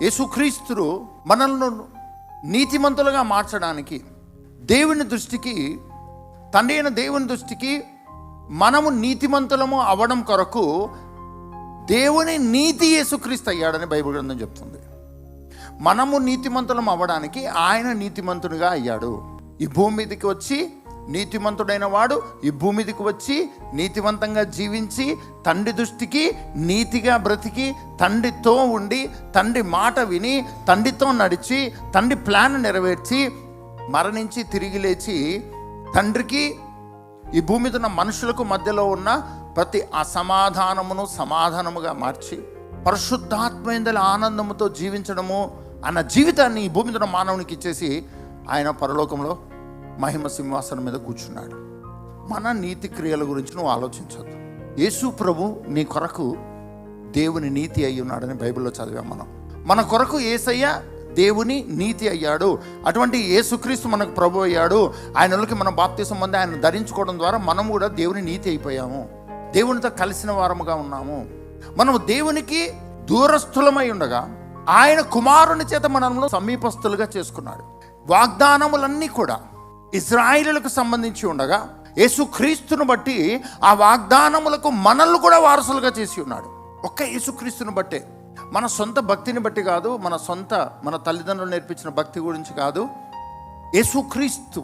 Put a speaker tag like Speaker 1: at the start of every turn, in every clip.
Speaker 1: యేసుక్రీస్తు మనల్ని నీతిమంతులుగా మార్చడానికి దేవుని దృష్టికి, తండ్రి అయిన దేవుని దృష్టికి మనము నీతిమంతులము అవ్వడం కొరకు దేవుని నీతి యేసుక్రీస్తు అయ్యాడని బైబిల్ గ్రంథం చెప్తుంది. మనము నీతిమంతులం అవ్వడానికి ఆయన నీతిమంతుడిగా అయ్యాడు. ఈ భూమి మీదకి వచ్చి నీతిమంతుడైన వాడు ఈ భూమి మీదకి వచ్చి నీతివంతంగా జీవించి తండ్రి దృష్టికి నీతిగా బ్రతికి తండ్రితో ఉండి తండ్రి మాట విని తండ్రితో నడిచి తండ్రి ప్లాన్ నెరవేర్చి మరణించి తిరిగి లేచి తండ్రికి ఈ భూమి మీద ఉన్న మనుషులకు మధ్యలో ఉన్న ప్రతి అసమాధానమును సమాధానముగా మార్చి పరిశుద్ధాత్మేందల ఆనందముతో జీవించడము అన్న జీవితాన్ని ఈ భూమి మీద ఉన్న మానవునికి ఇచ్చేసి ఆయన పరలోకంలో మహిమ సింహాసనం మీద కూర్చున్నాడు. మన నీతి క్రియల గురించి నువ్వు ఆలోచించొద్దు. యేసు ప్రభు నీ కొరకు దేవుని నీతి అయి ఉన్నాడని బైబిల్లో చదివాం మనం. మన కొరకు యేసయ్య దేవుని నీతి అయ్యాడు. అటువంటి యేసుక్రీస్తు మనకు ప్రభు అయ్యాడు. ఆయనలోకి మనం బాప్తిసం పొంది ఆయన ధరించుకోవడం ద్వారా మనం కూడా దేవుని నీతి అయిపోయాము. దేవునితో కలిసిన వారముగా ఉన్నాము. మనము దేవునికి దూరస్థులమై ఉండగా ఆయన కుమారుని చేత మనల్ని సమీపస్తులుగా చేసుకున్నాడు. వాగ్దానములన్నీ కూడా ఇశ్రాయేలులకు సంబంధించి ఉండగా యేసుక్రీస్తును బట్టి ఆ వాగ్దానములకు మనల్ని కూడా వారసులుగా చేసి ఉన్నాడు. ఒక్క యేసుక్రీస్తుని బట్టే, మన సొంత భక్తిని బట్టి కాదు, మన తల్లిదండ్రులు నేర్పించిన భక్తి గురించి కాదు. యేసుక్రీస్తు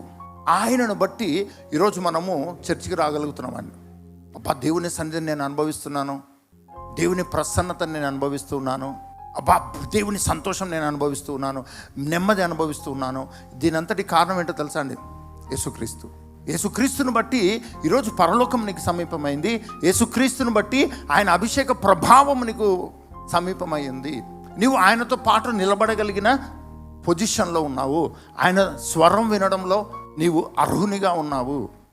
Speaker 1: ఆయనను బట్టి ఈరోజు మనము చర్చికి రాగలుగుతున్నామండి. అబ్బా, దేవుని సన్నిధిని నేను అనుభవిస్తున్నాను, దేవుని ప్రసన్నతను నేను అనుభవిస్తూ ఉన్నాను, అబ్బా దేవుని సంతోషం నేను అనుభవిస్తూ ఉన్నాను, నెమ్మది అనుభవిస్తూ ఉన్నాను. దీనంతటి కారణం ఏంటో తెలుసా అండి? యేసుక్రీస్తు. యేసుక్రీస్తుని బట్టి ఈరోజు పరలోకం నీకు సమీపమైంది. యేసుక్రీస్తుని బట్టి ఆయన అభిషేక ప్రభావం నీకు సమీపమైంది. నీవు ఆయనతో పాటు నిలబడగలిగిన పొజిషన్లో ఉన్నావు. ఆయన స్వరం వినడంలో నీవు అర్హునిగా ఉన్నావు.